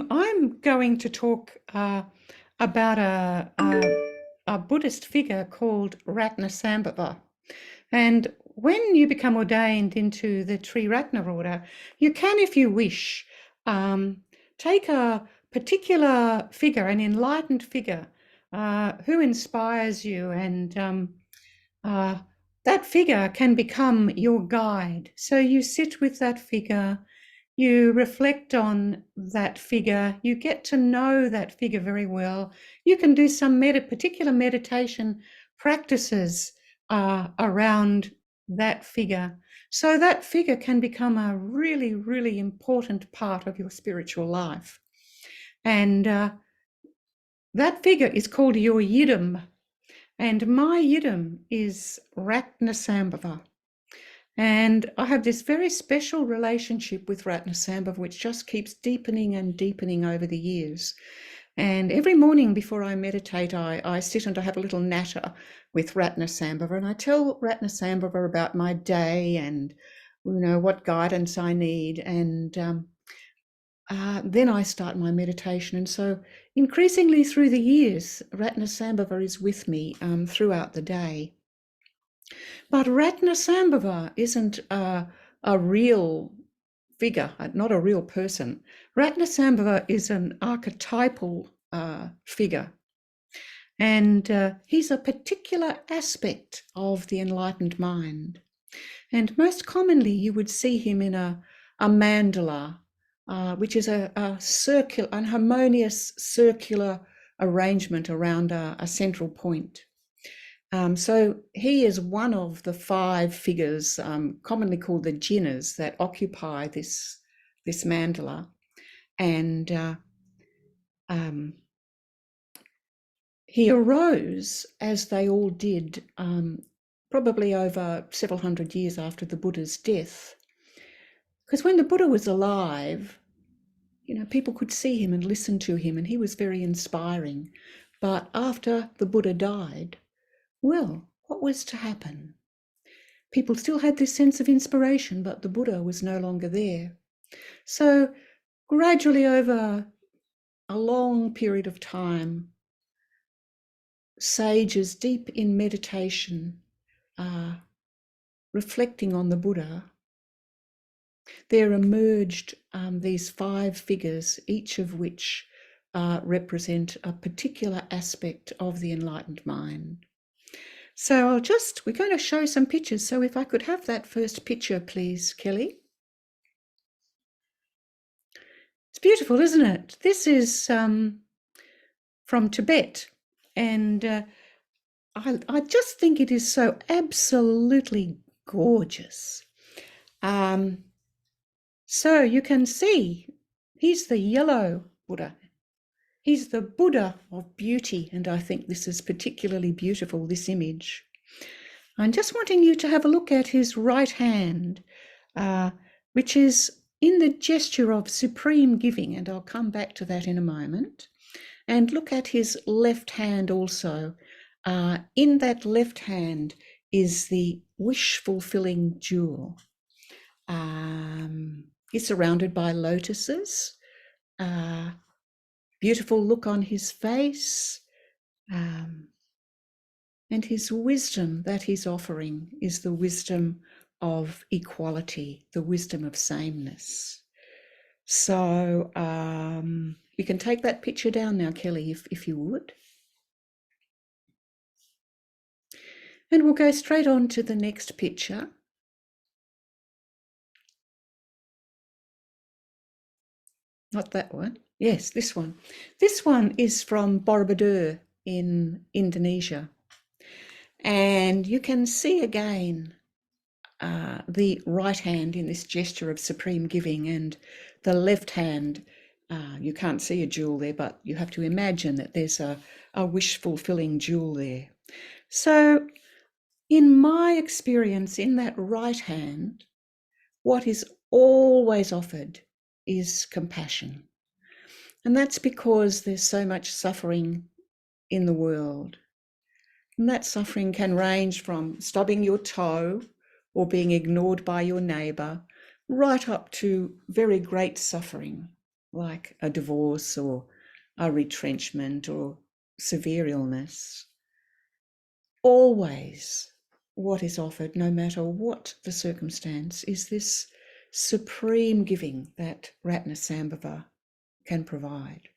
I'm going to talk about a Buddhist figure called Ratnasambhava. And when you become ordained into the Triratna order, you can, if you wish, take a particular figure, an enlightened figure, who inspires you, and that figure can become your guide. So you sit with that figure, you reflect on that figure, you get to know that figure very well. You can do some particular meditation practices around that figure. So that figure can become a really, really important part of your spiritual life. And that figure is called your yidam. And my yidam is Ratnasambhava. And I have this very special relationship with Ratnasambhava, which just keeps deepening and deepening over the years. And every morning before I meditate, I sit and I have a little natter with Ratnasambhava, and I tell Ratnasambhava about my day and, what guidance I need. And then I start my meditation. And so increasingly through the years, Ratnasambhava is with me throughout the day. But Ratnasambhava isn't a real figure, not a real person. Ratnasambhava is an archetypal figure. And he's a particular aspect of the enlightened mind. And most commonly you would see him in a mandala, which is a harmonious circular arrangement around a central point. So he is one of the 5 figures, commonly called the jinnas, that occupy this mandala. And he arose, as they all did, probably over several hundred years after the Buddha's death. Because when the Buddha was alive, people could see him and listen to him, and he was very inspiring. But after the Buddha died, well, what was to happen? People still had this sense of inspiration, but the Buddha was no longer there. So gradually, over a long period of time, sages deep in meditation, reflecting on the Buddha, there emerged these 5 figures, each of which represent a particular aspect of the enlightened mind. So we're going to show some pictures. So if I could have that first picture, please, Kelly. It's beautiful, isn't it? This is from Tibet. And I just think it is so absolutely gorgeous. So you can see he's the yellow Buddha. He's the Buddha of beauty, and I think this is particularly beautiful, this image. I'm just wanting you to have a look at his right hand, which is in the gesture of supreme giving, and I'll come back to that in a moment. And look at his left hand also. In that left hand is the wish-fulfilling jewel. He's surrounded by lotuses. Beautiful look on his face, and his wisdom that he's offering is the wisdom of equality, the wisdom of sameness. So you can take that picture down now, Kelly, if you would. And we'll go straight on to the next picture. Not that one. Yes, this one. This one is from Borobudur in Indonesia. And you can see again the right hand in this gesture of supreme giving, and the left hand, you can't see a jewel there, but you have to imagine that there's a wish-fulfilling jewel there. So in my experience, in that right hand, what is always offered is compassion. And that's because there's so much suffering in the world. And that suffering can range from stubbing your toe or being ignored by your neighbour, right up to very great suffering, like a divorce or a retrenchment or severe illness, always what is offered, no matter what the circumstance, is this supreme giving that Ratnasambhava can provide.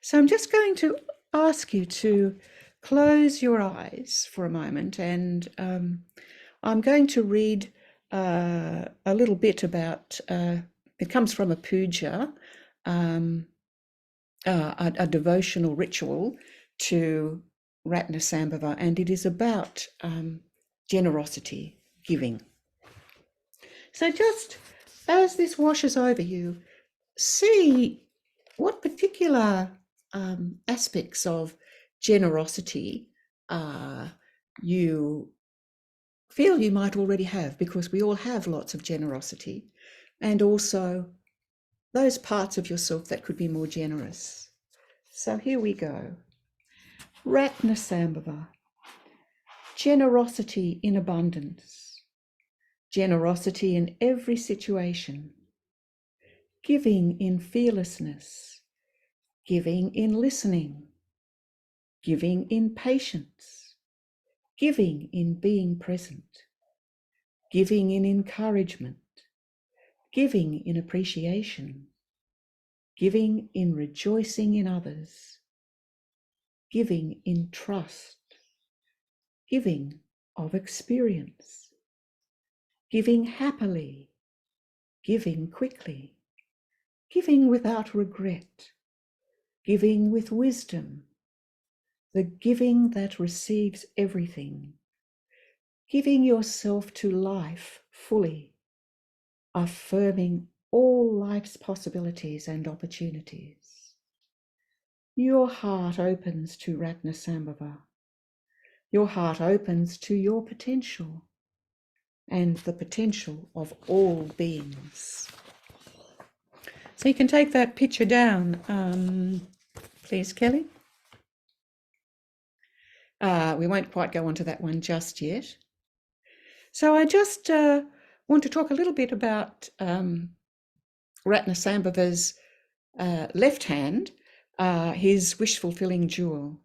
So I'm just going to ask you to close your eyes for a moment, and I'm going to read a little bit about, it comes from a puja, a devotional ritual to Ratnasambhava, and it is about generosity, giving. So just as this washes over you, see what particular aspects of generosity you feel you might already have, because we all have lots of generosity, and also those parts of yourself that could be more generous. So here we go. Ratnasambhava, generosity in abundance, generosity in every situation, giving in fearlessness, giving in listening, giving in patience, giving in being present, giving in encouragement, giving in appreciation, giving in rejoicing in others, giving in trust, giving of experience, giving happily, giving quickly, giving without regret, giving with wisdom, the giving that receives everything, giving yourself to life fully, affirming all life's possibilities and opportunities. Your heart opens to Ratnasambhava. Your heart opens to your potential and the potential of all beings. So you can take that picture down, please, Kelly. We won't quite go on to that one just yet. So I just want to talk a little bit about Ratnasambhava's left hand, his wish-fulfilling jewel,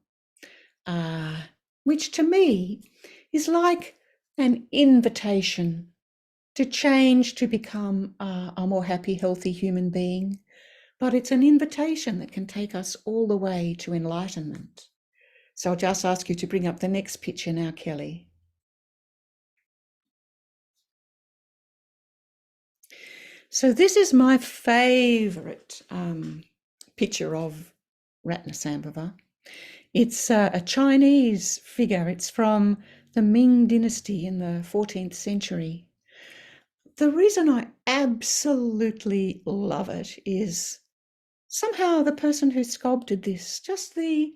which to me is like an invitation to change, to become a more happy, healthy human being. But it's an invitation that can take us all the way to enlightenment. So I'll just ask you to bring up the next picture now, Kelly. So this is my favourite picture of Ratnasambhava. It's a Chinese figure. It's from the Ming dynasty in the 14th century. The reason I absolutely love it is somehow the person who sculpted this, just the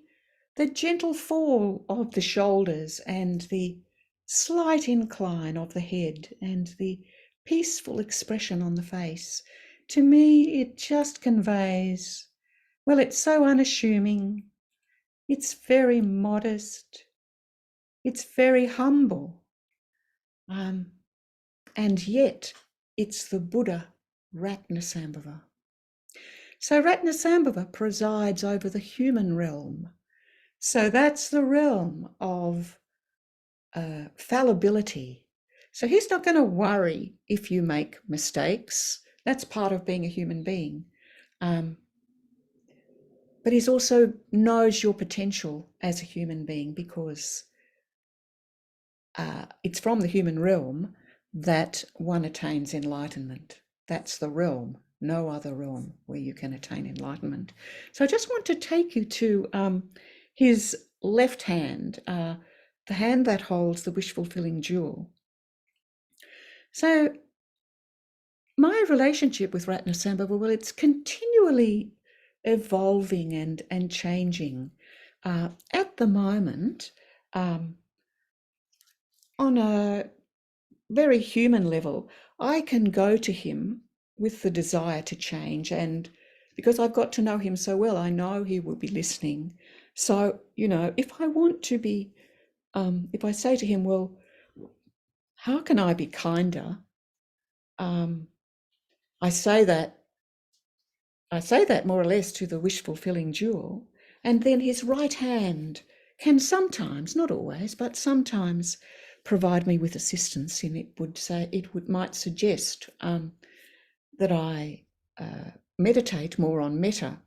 gentle fall of the shoulders and the slight incline of the head and the peaceful expression on the face. To me, it just conveys, well, it's so unassuming, it's very modest, it's very humble, and yet it's the Buddha Ratnasambhava. So Ratnasambhava presides over the human realm. So that's the realm of fallibility. So he's not going to worry if you make mistakes. That's part of being a human being. But he also knows your potential as a human being, because it's from the human realm that one attains enlightenment. That's the realm, no other realm where you can attain enlightenment. So I just want to take you to his left hand, the hand that holds the wish-fulfilling jewel. So my relationship with Ratnasambhava, well, it's continually evolving and changing. At the moment, on a very human level, I can go to him with the desire to change, and because I've got to know him so well, I know he will be listening. So, if I want to be, if I say to him, well, how can I be kinder? I say that I say that more or less to the wish-fulfilling jewel, and then his right hand can sometimes, not always, but sometimes provide me with assistance. And might suggest that I meditate more on metta,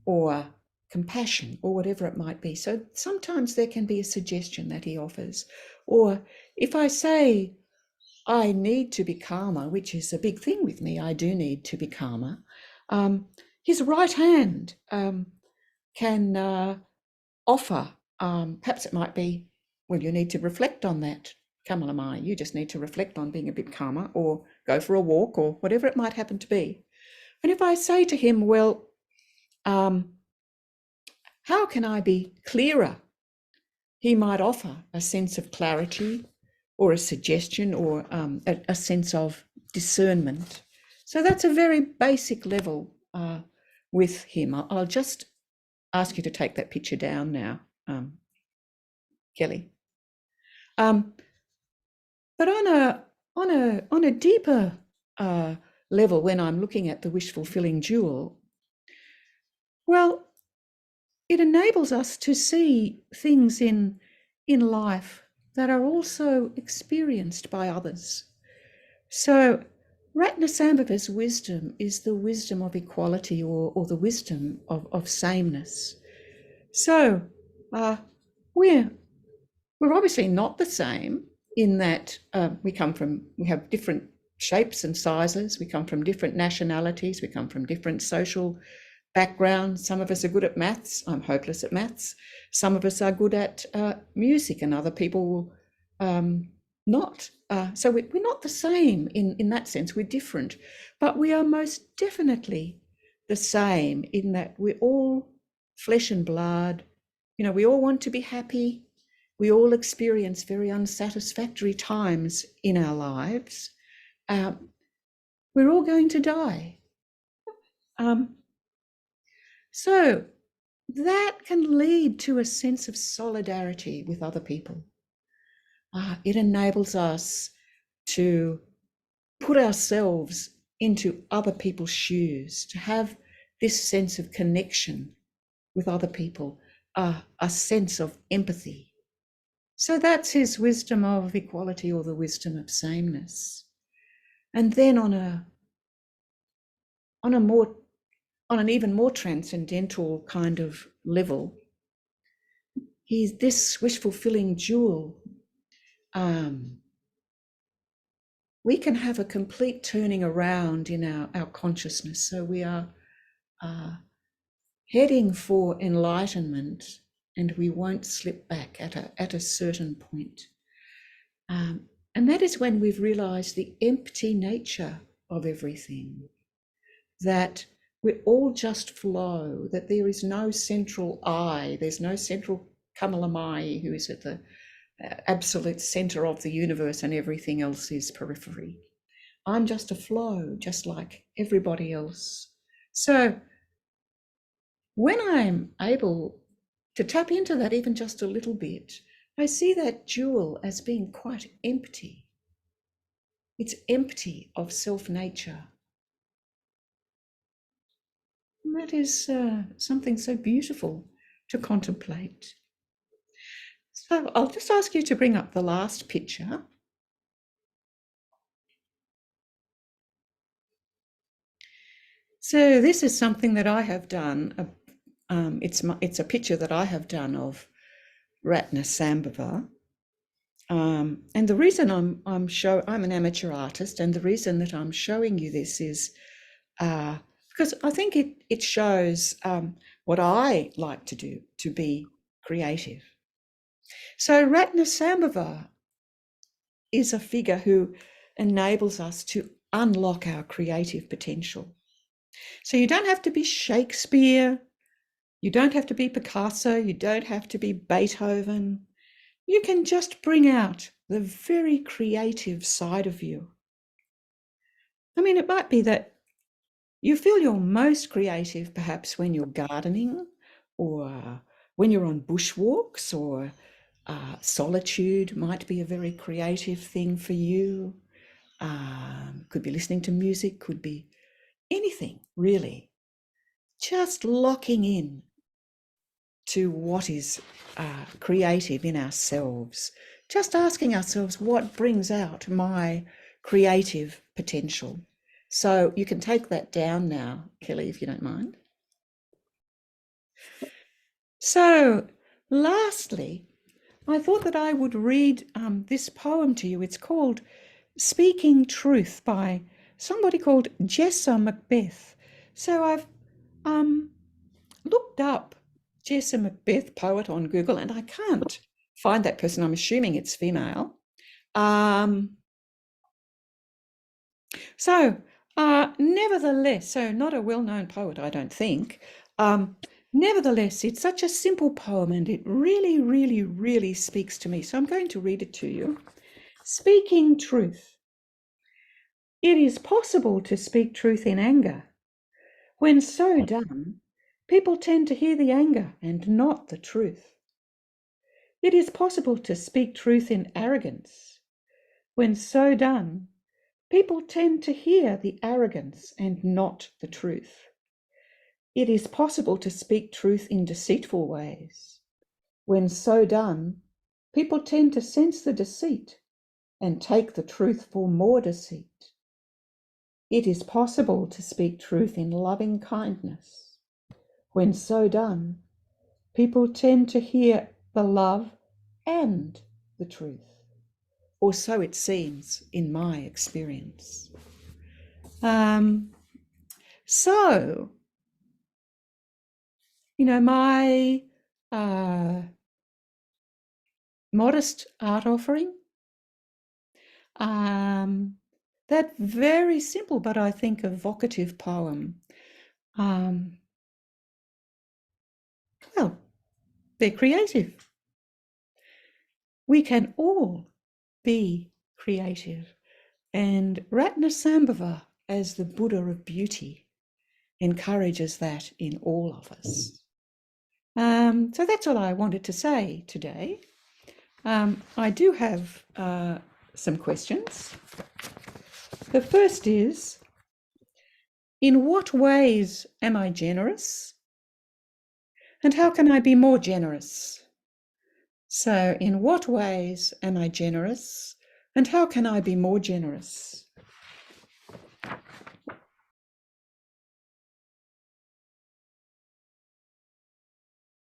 or compassion, or whatever it might be. So sometimes there can be a suggestion that he offers. Or if I say I need to be calmer, which is a big thing with me, I do need to be calmer, his right hand can offer, perhaps it might be, well, you need to reflect on that, Kamalamayi. You just need to reflect on being a bit calmer, or go for a walk, or whatever it might happen to be. And if I say to him, well, how can I be clearer? He might offer a sense of clarity, or a suggestion, or a sense of discernment. So that's a very basic level with him. I'll just ask you to take that picture down now, Kelly. But on a deeper level, when I'm looking at the wish-fulfilling jewel, well, it enables us to see things in life that are also experienced by others. So Ratnasambhava's wisdom is the wisdom of equality, or the wisdom of sameness. So we're obviously not the same in that we have different shapes and sizes, we come from different nationalities, we come from different social backgrounds. Some of us are good at maths. I'm hopeless at maths. Some of us are good at music, and other people not. So we're not the same in that sense. We're different, but we are most definitely the same in that we're all flesh and blood. You know, we all want to be happy. We all experience very unsatisfactory times in our lives. We're all going to die. So that can lead to a sense of solidarity with other people. It enables us to put ourselves into other people's shoes, to have this sense of connection with other people, a sense of empathy. So that's his wisdom of equality, or the wisdom of sameness. And then on an even more transcendental kind of level, he's this wish-fulfilling jewel. We can have a complete turning around in our consciousness. So we are heading for enlightenment, and we won't slip back at a certain point. And that is when we've realized the empty nature of everything, that we all just flow, that there is no central I, there's no central Kamalamayi who is at the absolute center of the universe, and everything else is periphery. I'm just a flow, just like everybody else. So when I'm able to tap into that even just a little bit, I see that jewel as being quite empty. It's empty of self-nature. And that is something so beautiful to contemplate. So I'll just ask you to bring up the last picture. So this is something that I have done. It's a picture that I have done of Ratnasambhava. And the reason I'm an amateur artist, and the reason that I'm showing you this is because I think it shows what I like to do, to be creative. So Ratnasambhava is a figure who enables us to unlock our creative potential. So you don't have to be Shakespeare, you don't have to be Picasso, you don't have to be Beethoven. You can just bring out the very creative side of you. I mean, it might be that you feel you're most creative perhaps when you're gardening, or when you're on bushwalks, or solitude might be a very creative thing for you. Could be listening to music, could be anything really, just locking in to what is creative in ourselves, just asking ourselves what brings out my creative potential. So you can take that down now, Kelly, if you don't mind. So lastly, I thought that I would read this poem to you. It's called Speaking Truth by somebody called Jessa Macbeth. So I've looked up Jessa Macbeth poet on Google and I can't find that person. I'm assuming it's female. Nevertheless, so not a well-known poet, I don't think. Nevertheless, it's such a simple poem and it really, really, really speaks to me. So I'm going to read it to you. Speaking truth. It is possible to speak truth in anger. When so done, people tend to hear the anger and not the truth. It is possible to speak truth in arrogance. When so done, people tend to hear the arrogance and not the truth. It is possible to speak truth in deceitful ways. When so done, people tend to sense the deceit and take the truth for more deceit. It is possible to speak truth in loving kindness. When so done, people tend to hear the love and the truth. Or so it seems in my experience. So, my modest art offering, that very simple but I think evocative poem, well, they're creative. We can all be creative. And Ratnasambhava, as the Buddha of beauty, encourages that in all of us. So that's all I wanted to say today. I do have some questions. The first is, in what ways am I generous? And how can I be more generous? So in what ways am I generous? And how can I be more generous?